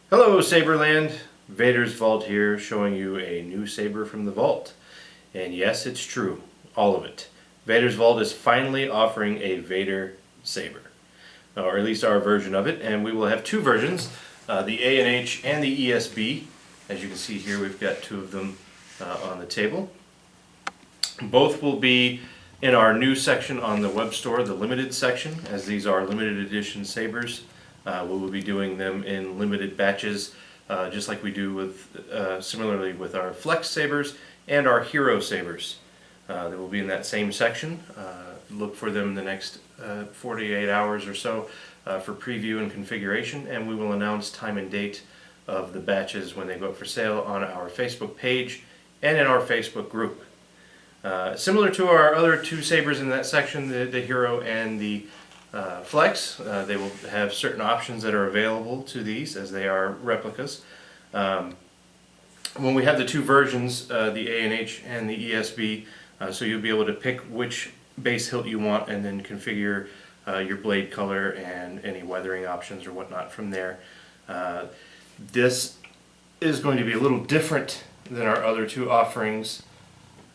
Hello Saberland, Vader's Vault here, showing you a new saber from the vault. And yes, it's true, all of it. Vader's Vault is finally offering a Vader saber, or at least our version of it, and we will have two versions, the A&H and the ESB. As you can see here, we've got two of them on the table. Both will be in our new section on the web store, the limited section, as these are limited edition sabers. We will be doing them in limited batches, just like we do with similarly with our Flex sabers and our Hero sabers. They will be in that same section. Look for them in the next 48 hours or so for preview and configuration, and we will announce time and date of the batches when they go up for sale on our Facebook page and in our Facebook group. Similar to our other two sabers in that section, the Hero and the Flex, they will have certain options that are available to these as they are replicas. When we have the two versions, the A&H and the ESB, so you'll be able to pick which base hilt you want and then configure your blade color and any weathering options or whatnot from there. This is going to be a little different than our other two offerings,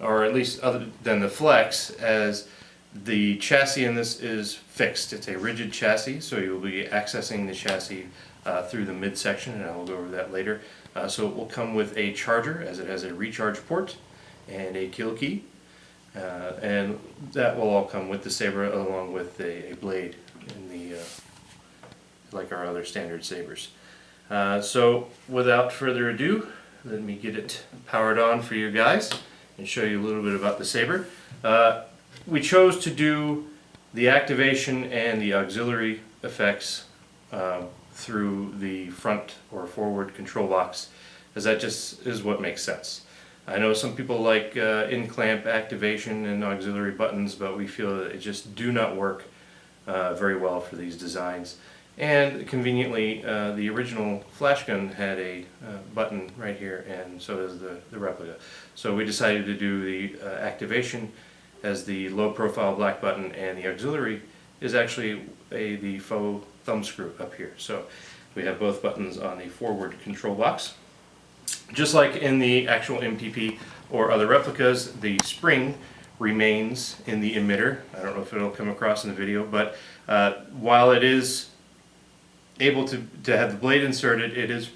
or at least other than the Flex, as the chassis in this is fixed. It's a rigid chassis, so you'll be accessing the chassis through the midsection, and I will go over that later. So it will come with a charger, as it has a recharge port and a kill key, and that will all come with the saber along with a blade in the like our other standard sabers. So without further ado, let me get it powered on for you guys and show you a little bit about the saber. We chose to do the activation and the auxiliary effects through the front or forward control box, as that just is what makes sense. I know some people like in-clamp activation and auxiliary buttons, but we feel that it just do not work very well for these designs. And conveniently, the original flash gun had a button right here, and so does the replica. So we decided to do the activation as the low profile black button, and the auxiliary is actually the faux thumb screw up here. So we have both buttons on the forward control box. Just like in the actual MPP or other replicas, the spring remains in the emitter. I don't know if it'll come across in the video, but while it is able to have the blade inserted, it is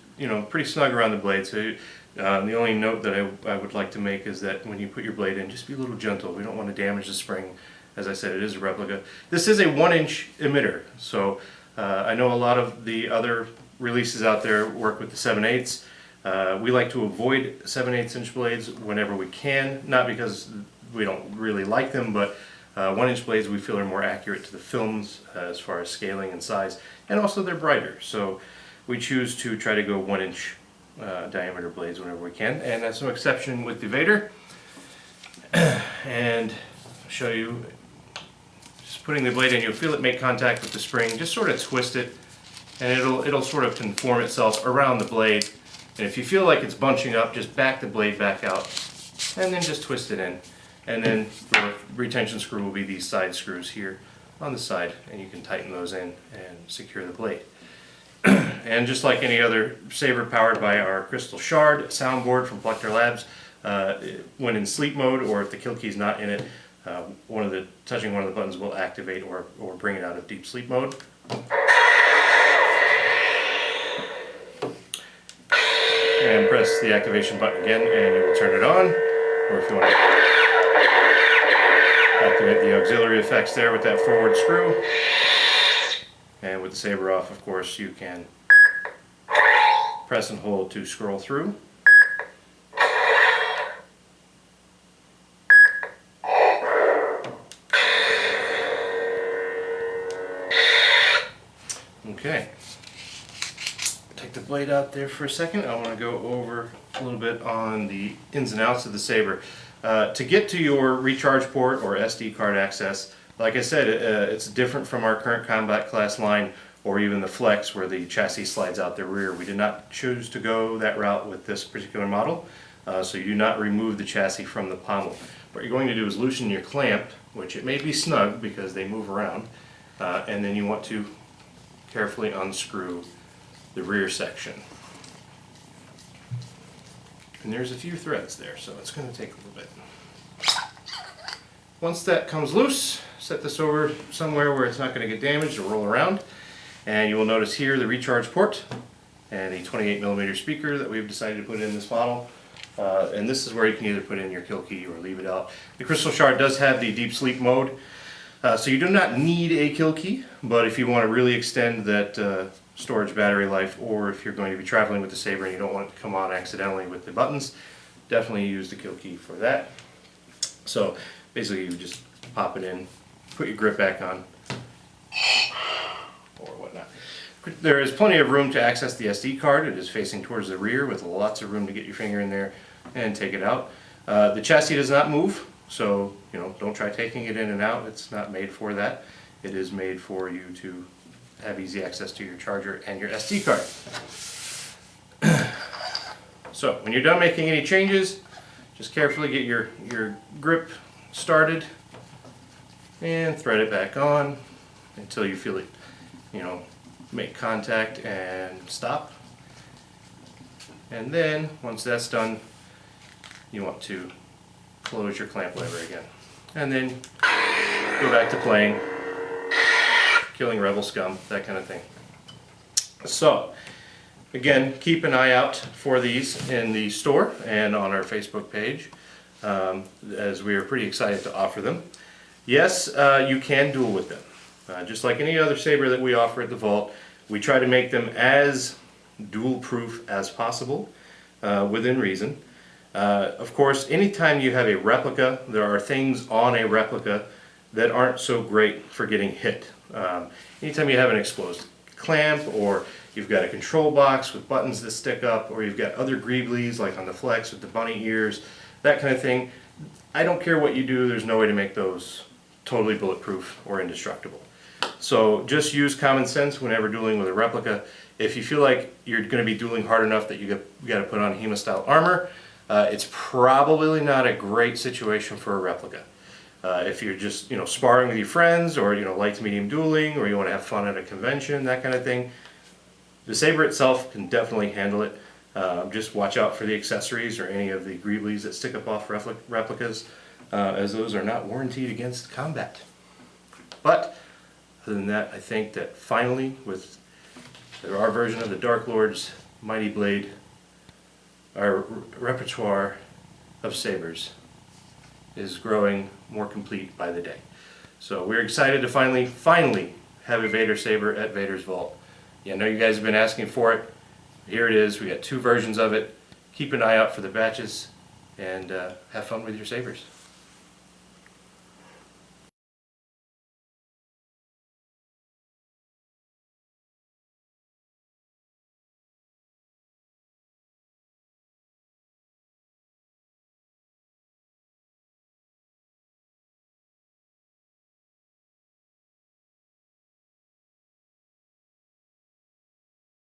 pretty snug around the blade. So the only note that I would like to make is that when you put your blade in, just be a little gentle. We don't want to damage the spring. As I said, it is a replica. This is a 1-inch emitter, so I know a lot of the other releases out there work with the 7/8. We like to avoid 7/8 inch blades whenever we can, not because we don't really like them, but 1-inch blades we feel are more accurate to the films as far as scaling and size, and also they're brighter. So we choose to try to go 1-inch diameter blades whenever we can, and that's no exception with the Vader. And I'll show you, just putting the blade in, you'll feel it make contact with the spring. Just sort of twist it, and it'll sort of conform itself around the blade. And if you feel like it's bunching up, just back the blade back out, and then just twist it in. And then the retention screw will be these side screws here on the side, and you can tighten those in and secure the blade. And just like any other saber powered by our crystal shard soundboard from Plector Labs, when in sleep mode or if the kill key is not in it, touching one of the buttons will activate or bring it out of deep sleep mode. And press the activation button again and you will turn it on. Or if you want to activate the auxiliary effects there with that forward screw. And with the saber off, of course, you can press and hold to scroll through. Okay. Take the blade out there for a second. I want to go over a little bit on the ins and outs of the saber. To get to your recharge port or SD card access, like I said, it's different from our current combat class line or even the Flex where the chassis slides out the rear. We did not choose to go that route with this particular model, so you do not remove the chassis from the pommel. What you're going to do is loosen your clamp, which it may be snug because they move around, and then you want to carefully unscrew the rear section. And there's a few threads there, so it's going to take a little bit. Once that comes loose, set this over somewhere where it's not going to get damaged or roll around. And you will notice here the recharge port and a 28mm speaker that we've decided to put in this model. And this is where you can either put in your kill key or leave it out. The Crystal Shard does have the deep sleep mode, so you do not need a kill key, but if you want to really extend that storage battery life, or if you're going to be traveling with the Saber and you don't want it to come on accidentally with the buttons, definitely use the kill key for that. So basically you just pop it in, put your grip back on, or whatnot. There is plenty of room to access the SD card. It is facing towards the rear with lots of room to get your finger in there and take it out. The chassis does not move, so don't try taking it in and out. It's not made for that. It is made for you to have easy access to your charger and your SD card. So when you're done making any changes, just carefully get your grip started and thread it back on until you feel it, make contact and stop. And then once that's done, you want to close your clamp lever again. And then go back to playing, killing rebel scum, that kind of thing. So again, keep an eye out for these in the store and on our Facebook page, as we are pretty excited to offer them. Yes, you can duel with them. Just like any other Saber that we offer at the Vault, we try to make them as duel-proof as possible, within reason. Of course, anytime you have a replica, there are things on a replica that aren't so great for getting hit. Anytime you have an exposed clamp, or you've got a control box with buttons that stick up, or you've got other greeblies like on the Flex with the bunny ears, that kind of thing, I don't care what you do, there's no way to make those totally bulletproof or indestructible. So just use common sense whenever dueling with a replica. If you feel like you're going to be dueling hard enough that you got to put on HEMA style armor, it's probably not a great situation for a replica. If you're just sparring with your friends, or light to medium dueling, or you want to have fun at a convention, that kind of thing, the Saber itself can definitely handle it. Just watch out for the accessories or any of the greeblies that stick up off replicas, as those are not warranted against combat. But other than that, I think that finally, with our version of the Dark Lord's Mighty Blade, our repertoire of sabers is growing more complete by the day. So we're excited to finally have a Vader Saber at Vader's Vault. Yeah, I know you guys have been asking for it. Here it is. We got 2 versions of it. Keep an eye out for the batches, and have fun with your sabers.